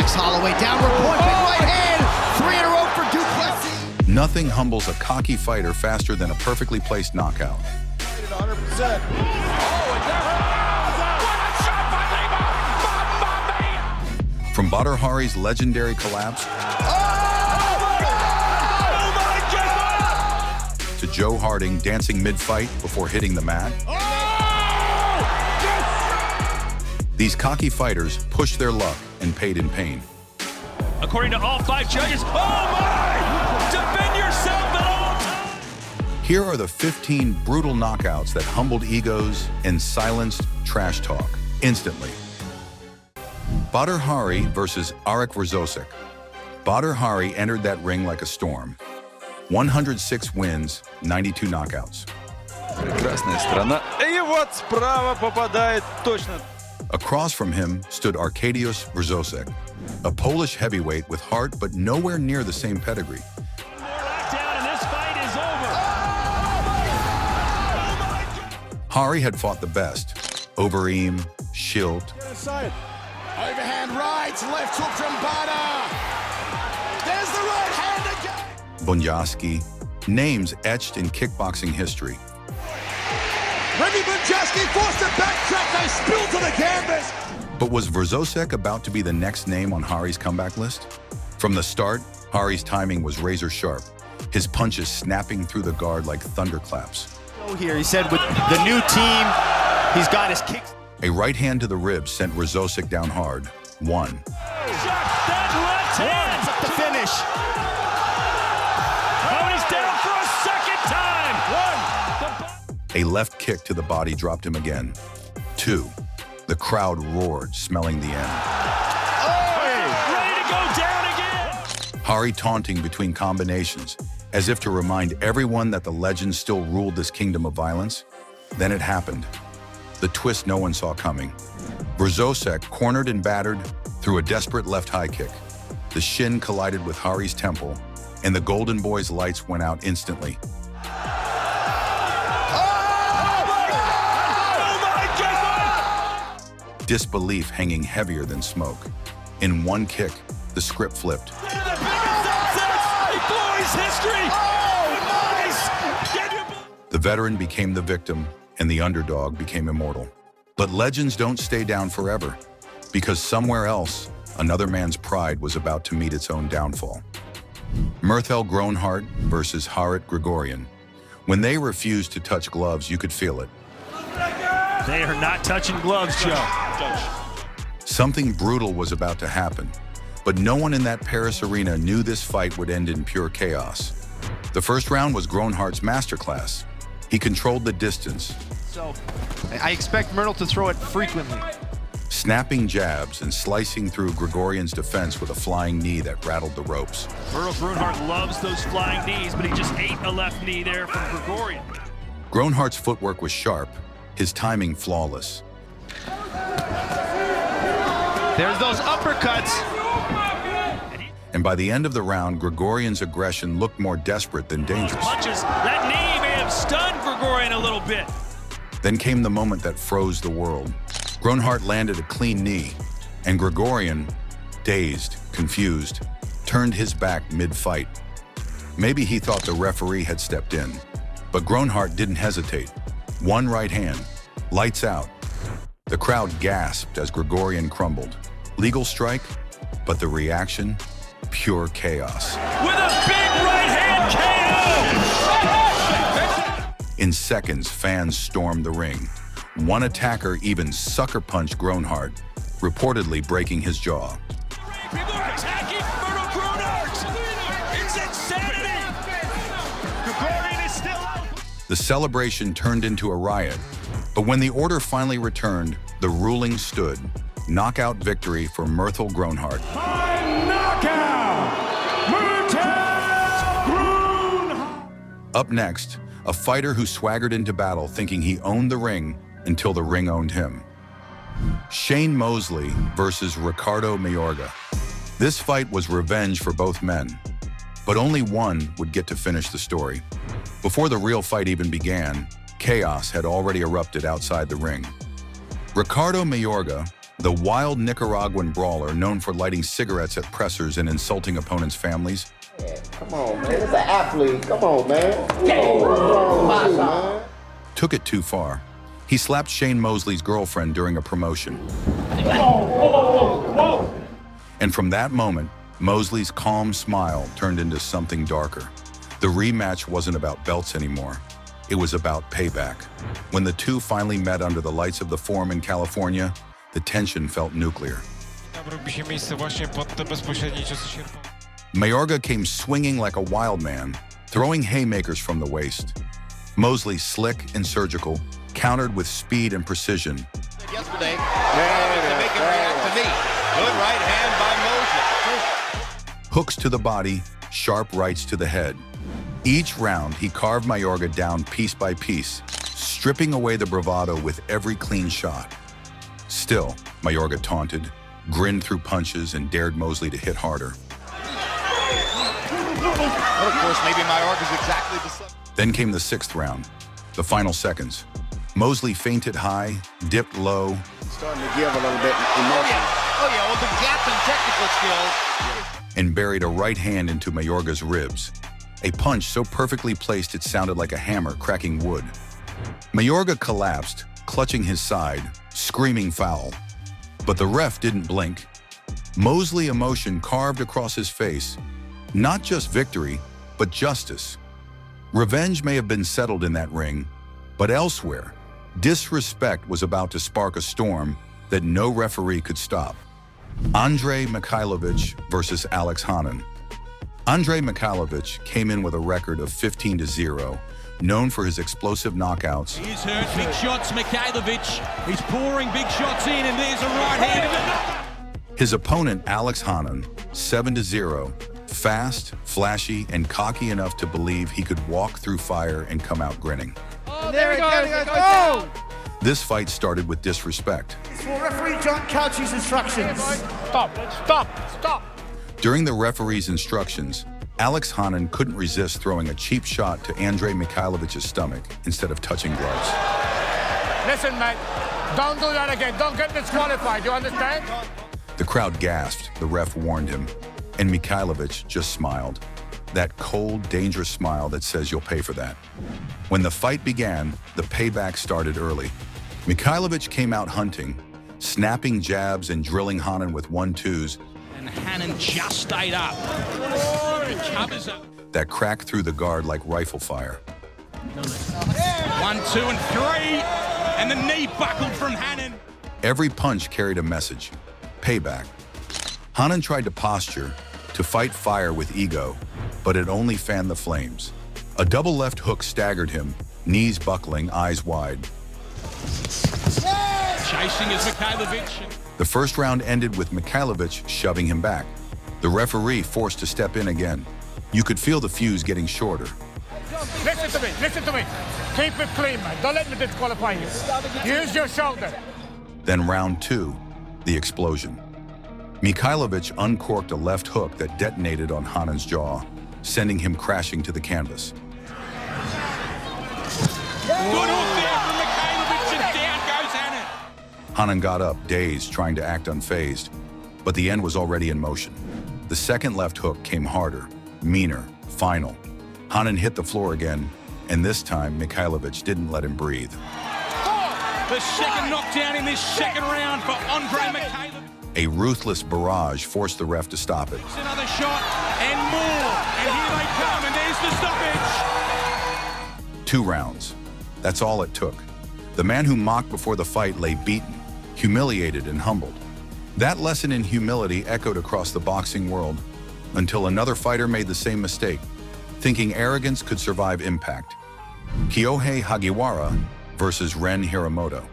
Max Holloway, downward point, big right hand. 3 in a row for Duplessis. Nothing humbles a cocky fighter faster than a perfectly placed knockout. 100%. From Badr Hari's legendary collapse to Joe Harding dancing mid-fight before hitting the mat, these cocky fighters pushed their luck and paid in pain. According to all 5 judges, oh my! Defend yourself at all times! Here are the 15 brutal knockouts that humbled egos and silenced trash talk instantly. Badr Hari versus Arek Rzosek. Badr Hari entered that ring like a storm. 106 wins, 92 knockouts. Прекрасная страна. И вот справа попадает точно. Across from him stood Arkadiusz Rzosek, a Polish heavyweight with heart but nowhere near the same pedigree. Hari had fought the best. Overeem, Schilt. Overhand right, left hook from Badr. There's the right hand again. Bonjasky, names etched in kickboxing history. Remy Bonjasky forced to backtrack, they spilled to the canvas. But was Rzosek about to be the next name on Hari's comeback list? From the start, Hari's timing was razor sharp, his punches snapping through the guard like thunderclaps. Here, he said with the new team, he's got his kicks. A right hand to the ribs sent Rzosek down hard. 1. That left hand! Up the finish. Oh, and he's down for a second time! 1. A left kick to the body dropped him again. 2. The crowd roared, smelling the end. Ready to go down again! Hari taunting between combinations, as if to remind everyone that the legend still ruled this kingdom of violence. Then it happened. The twist no one saw coming. Rzosek, cornered and battered, threw a desperate left high kick. The shin collided with Hari's temple, and the Golden Boy's lights went out instantly. Disbelief hanging heavier than smoke. In one kick, the script flipped. The veteran became the victim, and the underdog became immortal. But legends don't stay down forever, because somewhere else, another man's pride was about to meet its own downfall. Mirthel Groenhart versus Harit Grigorian. When they refused to touch gloves, you could feel it. They are not touching gloves, Joe. Something brutal was about to happen, but no one in that Paris arena knew this fight would end in pure chaos. The first round was Groenhart's masterclass. He controlled the distance. So I expect Myrtle to throw it frequently. Snapping jabs and slicing through Grigorian's defense with a flying knee that rattled the ropes. Myrtle Groenhart loves those flying knees, but he just ate a left knee there from Grigorian. Groenhart's footwork was sharp, his timing flawless. There's those uppercuts. And by the end of the round, Grigorian's aggression looked more desperate than dangerous. Punches. That knee may have stunned Grigorian a little bit. Then came the moment that froze the world. Groenhart landed a clean knee, and Grigorian, dazed, confused, turned his back mid-fight. Maybe he thought the referee had stepped in, but Groenhart didn't hesitate. One right hand, lights out. The crowd gasped as Grigorian crumbled. Legal strike, but the reaction, pure chaos. With a big right hand KO! In seconds, fans stormed the ring. One attacker even sucker punched Groenhart, reportedly breaking his jaw. People are attacking Myrtle Groenhart! It's insanity! Grigorian is still out! The celebration turned into a riot, but when the order finally returned, the ruling stood. Knockout victory for Mirthel Groenhart. Up next, a fighter who swaggered into battle thinking he owned the ring until the ring owned him. Shane Mosley versus Ricardo Mayorga. This fight was revenge for both men, but only one would get to finish the story. Before the real fight even began, chaos had already erupted outside the ring. Ricardo Mayorga The wild Nicaraguan brawler known for lighting cigarettes at pressers and insulting opponents' families. Come on, man. It's an athlete. Come on, man. What's wrong with you, man? Took it too far. He slapped Shane Mosley's girlfriend during a promotion. And from that moment, Mosley's calm smile turned into something darker. The rematch wasn't about belts anymore. It was about payback. When the two finally met under the lights of the Forum in California, the tension felt nuclear. Mayorga came swinging like a wild man, throwing haymakers from the waist. Mosley, slick and surgical, countered with speed and precision. Yesterday, to make him react to me. Good right hand by Mosley. Hooks to the body, sharp rights to the head. Each round, he carved Mayorga down piece by piece, stripping away the bravado with every clean shot. Still, Mayorga taunted, grinned through punches, and dared Mosley to hit harder. Well, of course, maybe Mayorga's exactly the same. Then came the sixth round, the final seconds. Mosley feinted high, dipped low, Starting to give a little bit emotion. Well, the gap in technical skills. and buried a right hand into Mayorga's ribs. A punch so perfectly placed it sounded like a hammer cracking wood. Mayorga collapsed, clutching his side, screaming foul. But the ref didn't blink. Mosley emotion carved across his face. Not just victory, but justice. Revenge may have been settled in that ring, but elsewhere, disrespect was about to spark a storm that no referee could stop. Andrei Mikhailovich versus Alex Hanan. Andrei Mikhailovich came in with a record of 15-0, known for his explosive knockouts. He's hurt, big shots, Mikhailovich. He's pouring big shots in, and there's a right hand. His opponent, Alex Hanan, 7-0, fast, flashy, and cocky enough to believe he could walk through fire and come out grinning. Oh, there it goes. Oh! This fight started with disrespect. It's for referee John Couch's instructions. Stop. During the referee's instructions, Alex Hanan couldn't resist throwing a cheap shot to Andrei Mikhailovich's stomach instead of touching gloves. Listen, mate, don't do that again. Don't get disqualified, you understand? The crowd gasped, the ref warned him, and Mikhailovich just smiled. That cold, dangerous smile that says you'll pay for that. When the fight began, the payback started early. Mikhailovich came out hunting, snapping jabs and drilling Hanan with 1-2s. And Hanan just stayed up. It covers up. That cracked through the guard like rifle fire. 1, 2, and 3. And the knee buckled from Hanan. Every punch carried a message. Payback. Hanan tried to posture, to fight fire with ego, but it only fanned the flames. A double left hook staggered him, knees buckling, eyes wide. Chasing is Mikhailovich. The first round ended with Mikhailovich shoving him back. The referee forced to step in again. You could feel the fuse getting shorter. Listen to me. Keep it clean, man. Don't let me disqualify you. Use your shoulder. Then round 2, the explosion. Mikhailovich uncorked a left hook that detonated on Hanan's jaw, sending him crashing to the canvas. Good hook there from Mikhailovich, and down goes Hanan. Hanan got up, dazed, trying to act unfazed, but the end was already in motion. The second left hook came harder, meaner, final. Hanan hit the floor again, and this time Mikhailovich didn't let him breathe. The second knockdown in this second round for Andrei Mikhailovich. A ruthless barrage forced the ref to stop it. Another shot and more, and here they come, and there's the stoppage. 2 rounds. That's all it took. The man who mocked before the fight lay beaten, humiliated and humbled. That lesson in humility echoed across the boxing world until another fighter made the same mistake, thinking arrogance could survive impact. Kyohei Hagiwara versus Ren Hiramoto.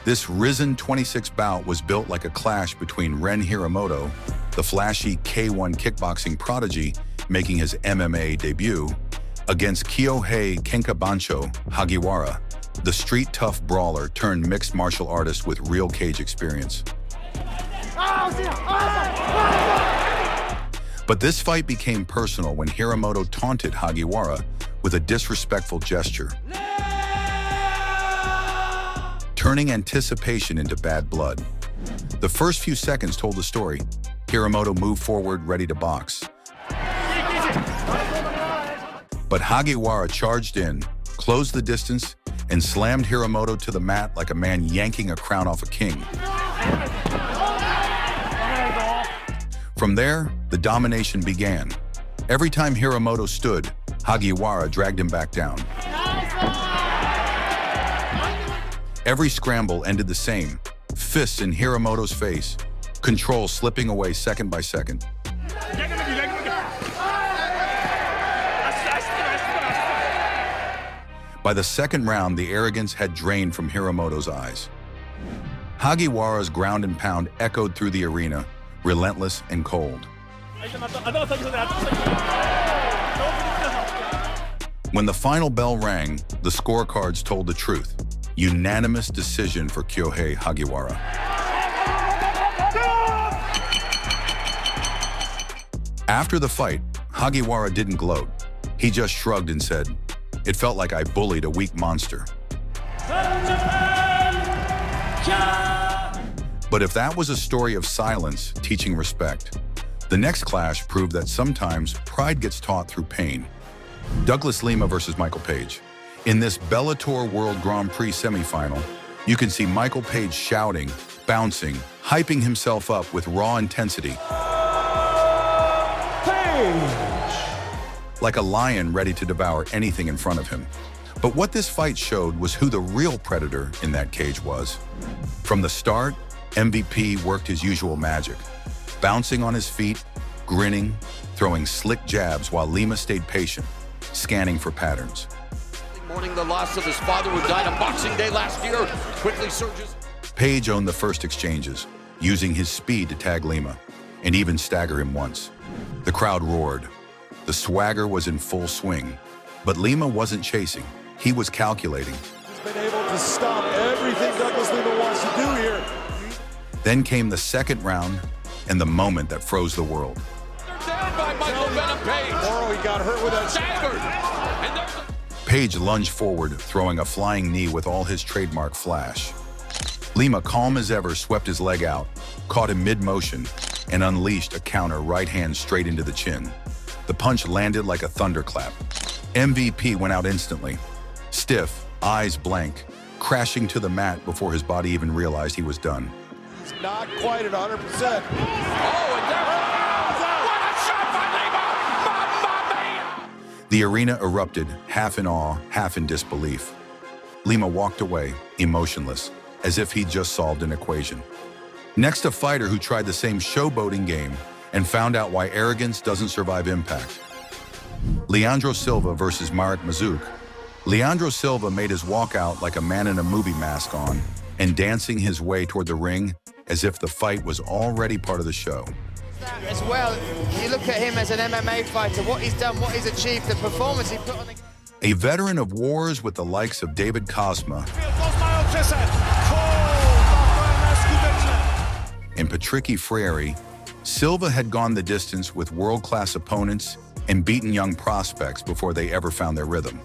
This risen 26 bout was built like a clash between Ren Hiramoto, the flashy K1 kickboxing prodigy making his MMA debut, against Kyohei Kenkabancho Hagiwara, the street-tough brawler turned mixed martial artist with real cage experience. But this fight became personal when Hiramoto taunted Hagiwara with a disrespectful gesture, turning anticipation into bad blood. The first few seconds told the story. Hiromoto moved forward, ready to box. But Hagiwara charged in, closed the distance, and slammed Hiromoto to the mat like a man yanking a crown off a king. From there, the domination began. Every time Hiromoto stood, Hagiwara dragged him back down. Every scramble ended the same. Fists in Hiromoto's face, control slipping away second by second. By the second round, the arrogance had drained from Hiromoto's eyes. Hagiwara's ground and pound echoed through the arena, relentless and cold. When the final bell rang, the scorecards told the truth. Unanimous decision for Kyohei Hagiwara. After the fight, Hagiwara didn't gloat. He just shrugged and said, "It felt like I bullied a weak monster." But if that was a story of silence teaching respect, the next clash proved that sometimes pride gets taught through pain. Douglas Lima versus Michael Page. In this Bellator World Grand Prix semifinal, you can see Michael Page shouting, bouncing, hyping himself up with raw intensity. Like a lion ready to devour anything in front of him. But what this fight showed was who the real predator in that cage was. From the start, MVP worked his usual magic, bouncing on his feet, grinning, throwing slick jabs while Lima stayed patient, scanning for patterns. Mourning the loss of his father who died on Boxing Day last year, quickly surges. Page owned the first exchanges, using his speed to tag Lima, and even stagger him once. The crowd roared. The swagger was in full swing, but Lima wasn't chasing. He was calculating. He's been able to stop everything Douglas Lima wants to do here. Then came the second round and the moment that froze the world. They're down by Michael Venom Page. Oh, he got hurt with that Staggered. And there's Page lunged forward, throwing a flying knee with all his trademark flash. Lima, calm as ever, swept his leg out, caught him mid-motion, and unleashed a counter right hand straight into the chin. The punch landed like a thunderclap. MVP went out instantly, stiff, eyes blank, crashing to the mat before his body even realized he was done. He's not quite at 100%. oh, and there. What a shot by Lima! Mamma mia! The arena erupted, half in awe, half in disbelief. Lima walked away, emotionless, as if he'd just solved an equation. Next, a fighter who tried the same showboating game and found out why arrogance doesn't survive impact. Leandro Silva versus Marek Mazouk. Leandro Silva made his walkout like a man in a movie mask on and dancing his way toward the ring as if the fight was already part of the show. As well, you look at him as an MMA fighter, what he's done, what he's achieved, the performance he put on the... A veteran of wars with the likes of David Cosma and Patricky Freire, Silva had gone the distance with world-class opponents and beaten young prospects before they ever found their rhythm.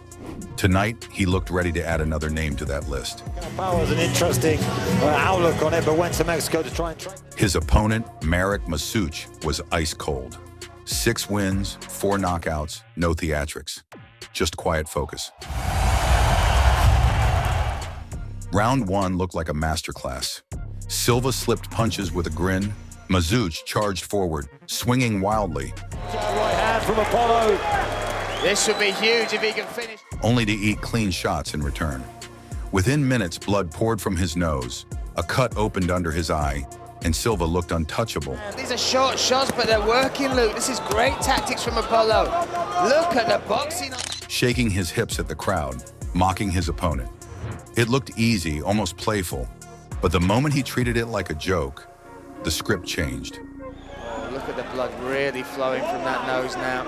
Tonight, he looked ready to add another name to that list. Power has an interesting outlook on it, but went to Mexico to try and train. His opponent, Marek Mazouk, was ice cold. 6 wins, 4 knockouts, no theatrics. Just quiet focus. Round 1 looked like a masterclass. Silva slipped punches with a grin. Mazouk charged forward, swinging wildly. Right hand from Apollo. This should be huge if he can finish. Only to eat clean shots in return. Within minutes, blood poured from his nose. A cut opened under his eye, and Silva looked untouchable. These are short shots, but they're working, Luke. This is great tactics from Apollo. Look at the boxing. Shaking his hips at the crowd, mocking his opponent. It looked easy, almost playful, but the moment he treated it like a joke, the script changed. Oh, look at the blood really flowing from that nose now.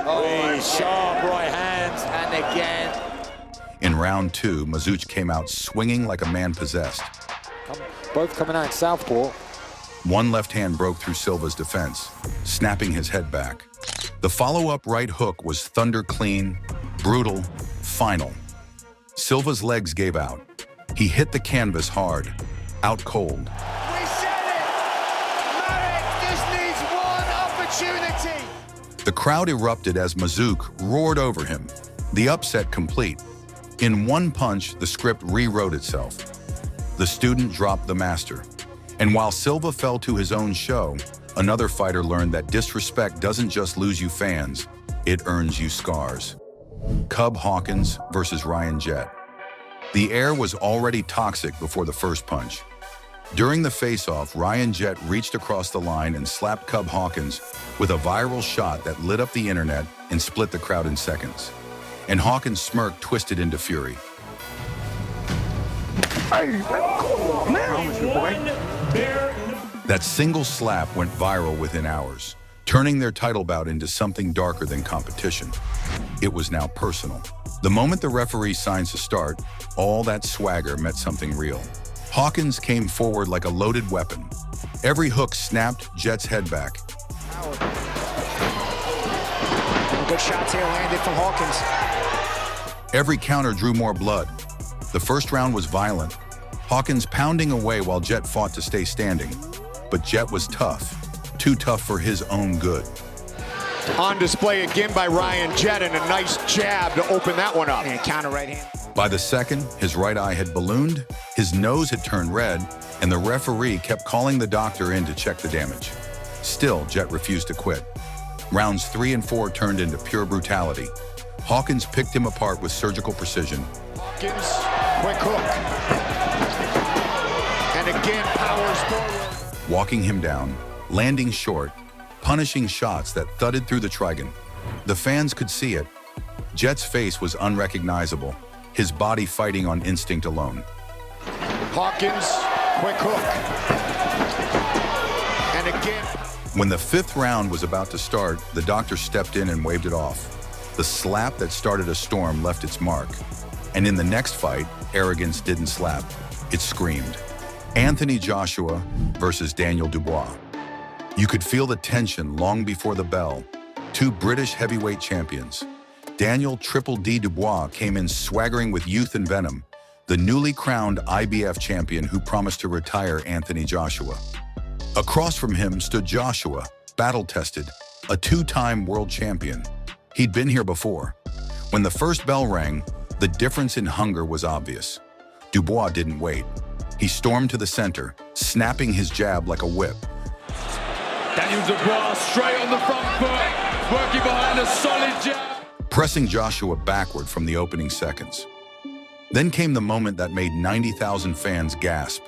Oh, sharp right hand. And again. In round 2, Mazouk came out swinging like a man possessed. Both coming out in southpaw. One left hand broke through Silva's defense, snapping his head back. The follow-up right hook was thunder clean, brutal, final. Silva's legs gave out. He hit the canvas hard, out cold. opportunity. The crowd erupted as Mazouk roared over him, the upset complete. In one punch, the script rewrote itself. The student dropped the master. And while Silva fell to his own show, another fighter learned that disrespect doesn't just lose you fans, it earns you scars. Cub Hawkins versus Ryan Jett. The air was already toxic before the first punch. During the face-off, Ryan Jett reached across the line and slapped Cub Hawkins with a viral shot that lit up the internet and split the crowd in seconds. And Hawkins' smirk twisted into fury. That single slap went viral within hours, turning their title bout into something darker than competition. It was now personal. The moment the referee signs to start, all that swagger met something real. Hawkins came forward like a loaded weapon. Every hook snapped Jett's head back. Good shots here landed from Hawkins. Every counter drew more blood. The first round was violent, Hawkins pounding away while Jett fought to stay standing. But Jett was tough, too tough for his own good. On display again by Ryan Jett, and a nice jab to open that one up. And counter right hand. By the second, his right eye had ballooned, his nose had turned red, and the referee kept calling the doctor in to check the damage. Still, Jett refused to quit. Rounds 3 and 4 turned into pure brutality. Hawkins picked him apart with surgical precision. Hawkins, quick hook. And again, powers forward. Walking him down, landing short, punishing shots that thudded through the trigon. The fans could see it. Jett's face was unrecognizable, his body fighting on instinct alone. Hawkins, quick hook. And again. When the 5th round was about to start, the doctor stepped in and waved it off. The slap that started a storm left its mark. And in the next fight, arrogance didn't slap, it screamed. Anthony Joshua versus Daniel Dubois. You could feel the tension long before the bell. 2 British heavyweight champions. Daniel Triple D Dubois came in swaggering with youth and venom, the newly crowned IBF champion who promised to retire Anthony Joshua. Across from him stood Joshua, battle-tested, a 2-time world champion. He'd been here before. When the first bell rang, the difference in hunger was obvious. Dubois didn't wait. He stormed to the center, snapping his jab like a whip. Daniel Dubois straight on the front foot, working behind a solid jab. Pressing Joshua backward from the opening seconds. Then came the moment that made 90,000 fans gasp.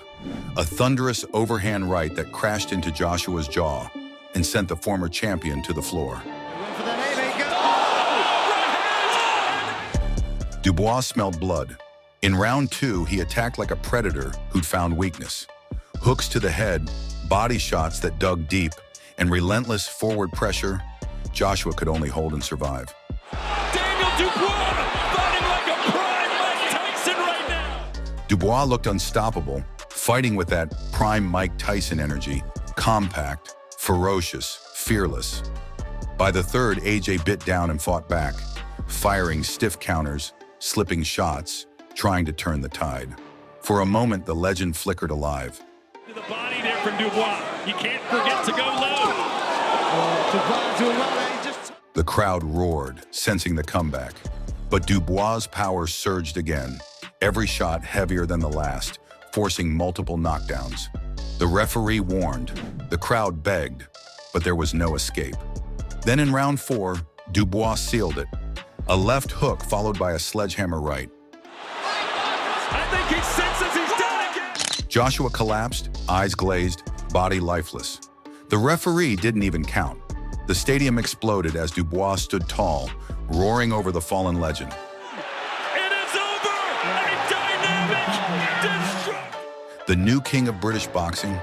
A thunderous overhand right that crashed into Joshua's jaw and sent the former champion to the floor. Dubois smelled blood. In round 2, he attacked like a predator who'd found weakness. Hooks to the head, body shots that dug deep, and relentless forward pressure, Joshua could only hold and survive. Daniel Dubois fighting like a prime Mike Tyson right now. Dubois looked unstoppable, fighting with that prime Mike Tyson energy, compact, ferocious, fearless. By the 3rd, AJ bit down and fought back, firing stiff counters, slipping shots, trying to turn the tide. For a moment, the legend flickered alive. The body there from Dubois. You can't forget to go low. The crowd roared, sensing the comeback. But Dubois' power surged again, every shot heavier than the last, forcing multiple knockdowns. The referee warned, the crowd begged, but there was no escape. Then in round 4, Dubois sealed it. A left hook followed by a sledgehammer right. I think he senses he's done again. Joshua collapsed, eyes glazed, body lifeless. The referee didn't even count. The stadium exploded as Dubois stood tall, roaring over the fallen legend. It is over! A dynamic destruction! The new king of British boxing.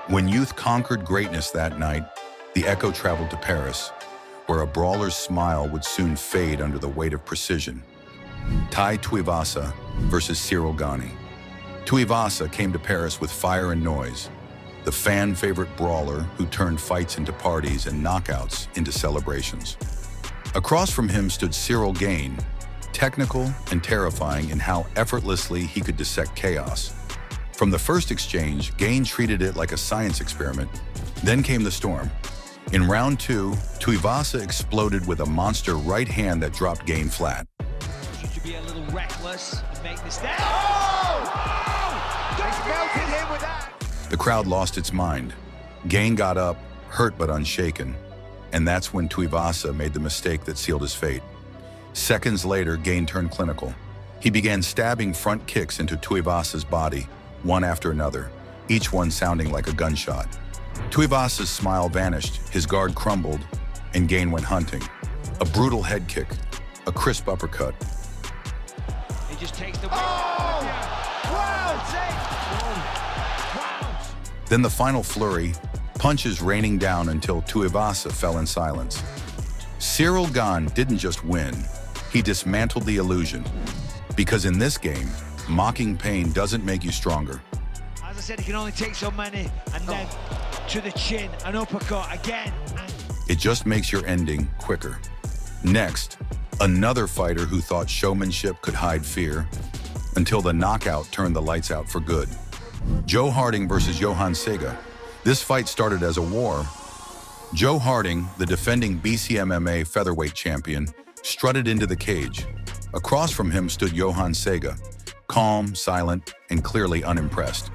When youth conquered greatness that night, the echo traveled to Paris, where a brawler's smile would soon fade under the weight of precision. Tai Tuivasa versus Cyril Gane. Tuivasa came to Paris with fire and noise, the fan-favorite brawler who turned fights into parties and knockouts into celebrations. Across from him stood Cyril Gane, technical and terrifying in how effortlessly he could dissect chaos. From the first exchange, Gane treated it like a science experiment. Then came the storm. In round 2, Tuivasa exploded with a monster right hand that dropped Gane flat. You should be a little reckless and make this down. Oh! They melted him with that. The crowd lost its mind. Gane got up, hurt but unshaken, and that's when Tuivasa made the mistake that sealed his fate. Seconds later, Gane turned clinical. He began stabbing front kicks into Tuivasa's body, one after another, each one sounding like a gunshot. Tuivasa's smile vanished, his guard crumbled, and Gane went hunting. A brutal head kick, a crisp uppercut. He just takes the... Oh! Then the final flurry, punches raining down until Tuivasa fell in silence. Cyril Gane didn't just win, he dismantled the illusion. Because in this game, mocking pain doesn't make you stronger. As I said, he can only take so many, and then to the chin, an uppercut again. It just makes your ending quicker. Next, another fighter who thought showmanship could hide fear, until the knockout turned the lights out for good. Joe Harding versus Johan Sega. This fight started as a war. Joe Harding, the defending BCMMA featherweight champion, strutted into the cage. Across from him stood Johan Sega, calm, silent, and clearly unimpressed.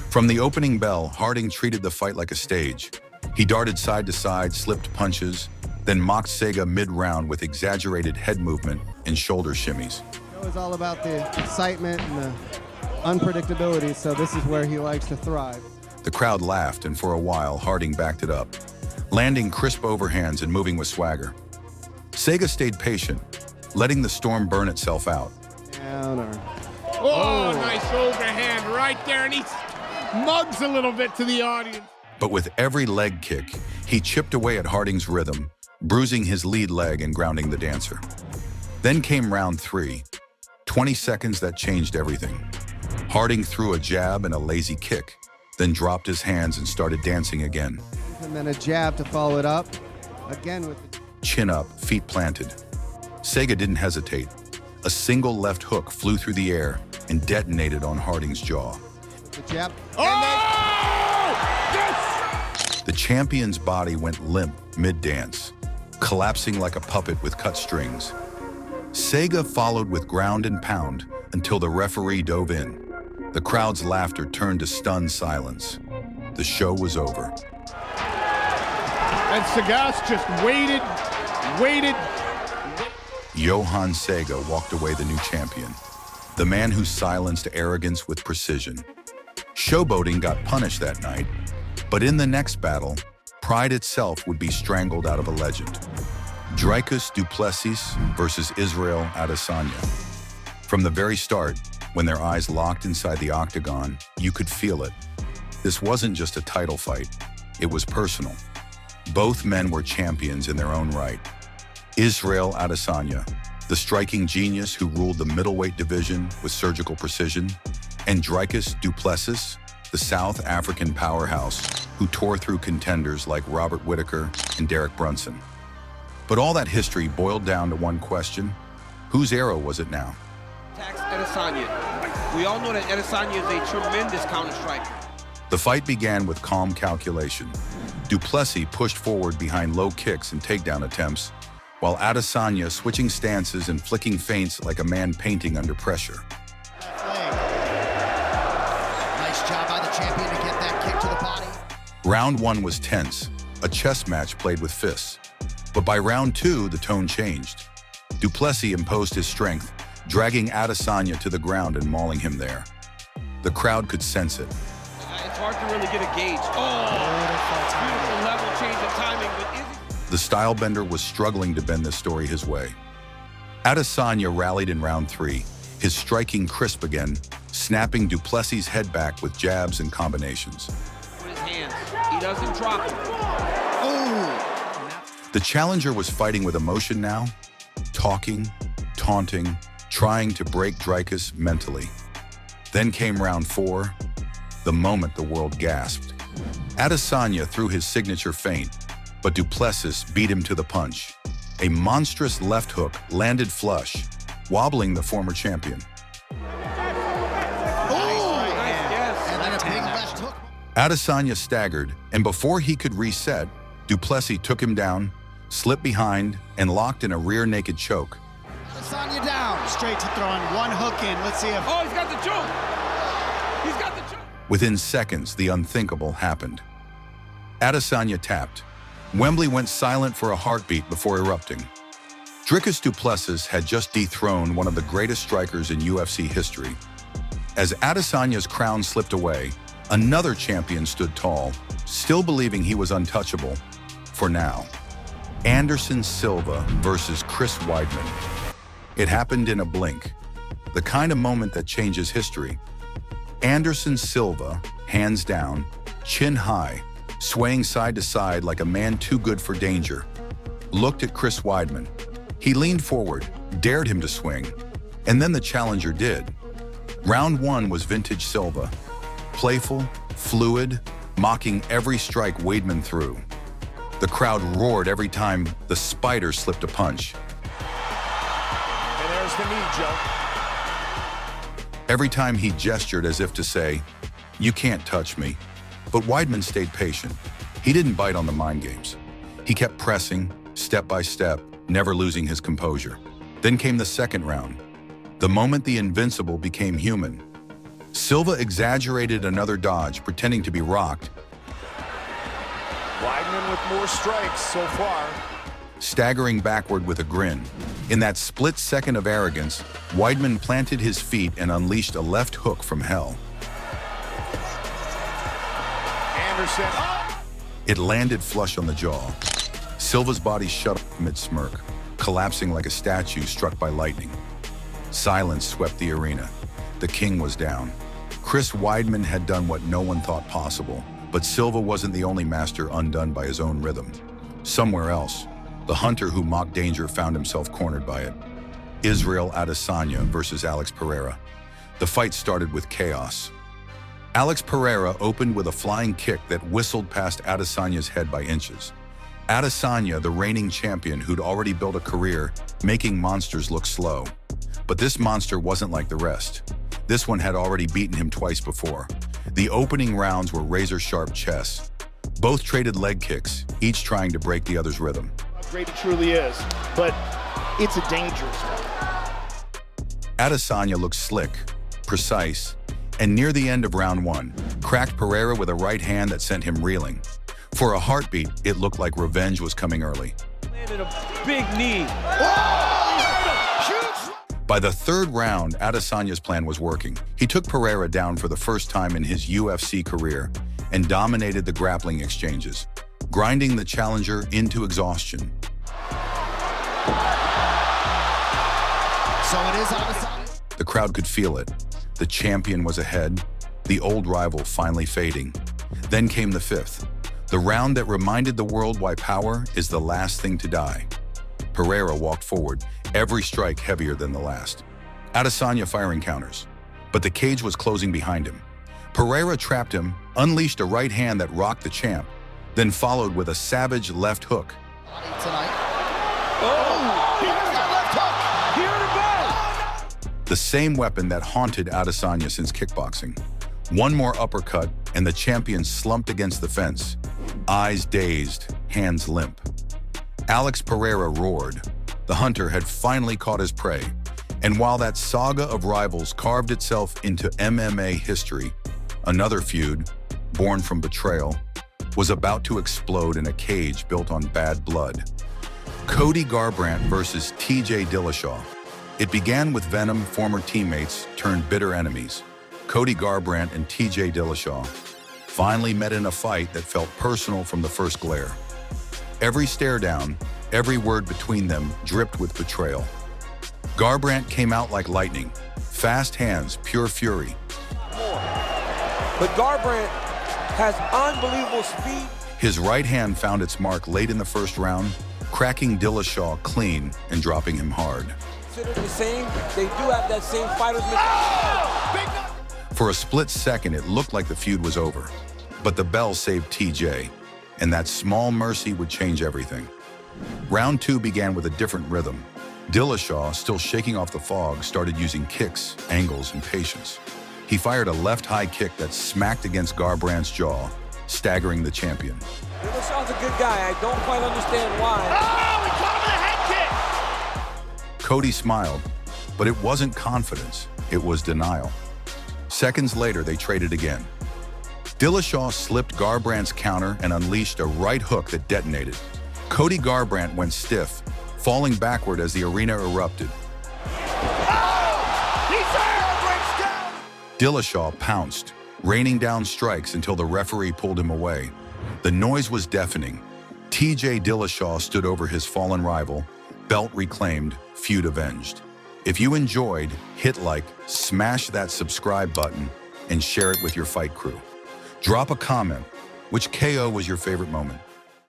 From the opening bell, Harding treated the fight like a stage. He darted side to side, slipped punches, then mocked Sega mid-round with exaggerated head movement and shoulder shimmies. It was all about the excitement and the unpredictability, so this is where he likes to thrive. The crowd laughed, and for a while, Harding backed it up, landing crisp overhands and moving with swagger. Sega stayed patient, letting the storm burn itself out. Oh, nice overhand right there, and he mugs a little bit to the audience. But with every leg kick, he chipped away at Harding's rhythm, bruising his lead leg and grounding the dancer. Then came round 3, 20 seconds that changed everything. Harding threw a jab and a lazy kick, then dropped his hands and started dancing again. And then a jab to follow it up, again with the chin up, feet planted. Sega didn't hesitate. A single left hook flew through the air and detonated on Harding's jaw. The jab. The champion's body went limp mid-dance, collapsing like a puppet with cut strings. Sega followed with ground and pound until the referee dove in. The crowd's laughter turned to stunned silence. The show was over. And Sega's just waited. Johan Sega walked away the new champion, the man who silenced arrogance with precision. Showboating got punished that night, but in the next battle, pride itself would be strangled out of a legend. Dricus du Plessis versus Israel Adesanya. From the very start, when their eyes locked inside the octagon, you could feel it. This wasn't just a title fight, it was personal. Both men were champions in their own right. Israel Adesanya, the striking genius who ruled the middleweight division with surgical precision, and Dricus du Plessis, the South African powerhouse who tore through contenders like Robert Whittaker and Derek Brunson. But all that history boiled down to one question: whose era was it now? Adesanya. We all know that Adesanya is a tremendous counter-striker. The fight began with calm calculation. Du Plessis pushed forward behind low kicks and takedown attempts, while Adesanya switching stances and flicking feints like a man painting under pressure. Nice job by the champion to get that kick to the body. Round 1 was tense, a chess match played with fists. But by round 2, the tone changed. Du Plessis imposed his strength, dragging Adesanya to the ground and mauling him there. The crowd could sense it. It's hard to really get a gauge. Beautiful level change of timing, but The stylebender was struggling to bend this story his way. Adesanya rallied in round 3, his striking crisp again, snapping Du Plessis' head back with jabs and combinations. with his hands, he doesn't drop him. The challenger was fighting with emotion now, talking, taunting, trying to break Dricus mentally. Then came round 4, the moment the world gasped. Adesanya threw his signature feint, but Du Plessis beat him to the punch. A monstrous left hook landed flush, wobbling the former champion. And then a big left hook. Adesanya staggered, and before he could reset, Duplessis took him down, slipped behind, and locked in a rear naked choke. Adesanya down. Straight to throwing one hook in. Let's see if... Oh, he's got the choke. He's got the choke. Within seconds, the unthinkable happened. Adesanya tapped. Wembley went silent for a heartbeat before erupting. Dricus du Plessis had just dethroned one of the greatest strikers in UFC history. As Adesanya's crown slipped away, another champion stood tall, still believing he was untouchable. For now, Anderson Silva versus Chris Weidman. It happened in a blink, the kind of moment that changes history. Anderson Silva, hands down, chin high, swaying side to side like a man too good for danger, looked at Chris Weidman. He leaned forward, dared him to swing, and then the challenger did. Round 1 was vintage Silva. Playful, fluid, mocking every strike Weidman threw. The crowd roared every time the Spider slipped a punch. And there's the knee, Joe. Every time he gestured as if to say, "You can't touch me." But Weidman stayed patient. He didn't bite on the mind games. He kept pressing, step by step, never losing his composure. Then came the second round, the moment the invincible became human. Silva exaggerated another dodge, pretending to be rocked. Weidman with more strikes so far. Staggering backward with a grin. In that split second of arrogance, Weidman planted his feet and unleashed a left hook from hell. Anderson. It landed flush on the jaw. Silva's body shut up mid-smirk, collapsing like a statue struck by lightning. Silence swept the arena. The king was down. Chris Weidman had done what no one thought possible, but Silva wasn't the only master undone by his own rhythm. Somewhere else, the hunter who mocked danger found himself cornered by it. Israel Adesanya versus Alex Pereira. The fight started with chaos. Alex Pereira opened with a flying kick that whistled past Adesanya's head by inches. Adesanya, the reigning champion who'd already built a career making monsters look slow. But this monster wasn't like the rest. This one had already beaten him twice before. The opening rounds were razor-sharp chess. Both traded leg kicks, each trying to break the other's rhythm. How great it truly is, but it's a dangerous one. Adesanya looked slick, precise, and near the end of round 1, cracked Pereira with a right hand that sent him reeling. For a heartbeat, it looked like revenge was coming early. Landed a big knee. By the third round, Adesanya's plan was working. He took Pereira down for the first time in his UFC career and dominated the grappling exchanges, grinding the challenger into exhaustion. So it is Adesanya. The crowd could feel it. The champion was ahead, the old rival finally fading. Then came the fifth, the round that reminded the world why power is the last thing to die. Pereira walked forward, every strike heavier than the last. Adesanya firing counters, but the cage was closing behind him. Pereira trapped him, unleashed a right hand that rocked the champ, then followed with a savage left hook. The same weapon that haunted Adesanya since kickboxing. One more uppercut, and the champion slumped against the fence, eyes dazed, hands limp. Alex Pereira roared. The hunter had finally caught his prey, and while that saga of rivals carved itself into MMA history, another feud, born from betrayal, was about to explode in a cage built on bad blood. Cody Garbrandt versus TJ Dillashaw. It began with Venom former teammates turned bitter enemies. Cody Garbrandt and TJ Dillashaw finally met in a fight that felt personal from the first glare. Every stare down, every word between them dripped with betrayal. Garbrandt came out like lightning, fast hands, pure fury. But Garbrandt has unbelievable speed. His right hand found its mark late in the first round, cracking Dillashaw clean and dropping him hard. Considered the same, they do have that same fighter's mentality. For a split second, it looked like the feud was over. But the bell saved TJ, and that small mercy would change everything. Round 2 began with a different rhythm. Dillashaw, still shaking off the fog, started using kicks, angles, and patience. He fired a left high kick that smacked against Garbrandt's jaw, staggering the champion. Dillashaw's a good guy. I don't quite understand why. Oh, he caught him with a head kick. Cody smiled, but it wasn't confidence, it was denial. Seconds later, they traded again. Dillashaw slipped Garbrandt's counter and unleashed a right hook that detonated. Cody Garbrandt went stiff, falling backward as the arena erupted. Dillashaw pounced, raining down strikes until the referee pulled him away. The noise was deafening. TJ Dillashaw stood over his fallen rival, belt reclaimed, feud avenged. If you enjoyed, hit like, smash that subscribe button, and share it with your fight crew. Drop a comment. Which KO was your favorite moment?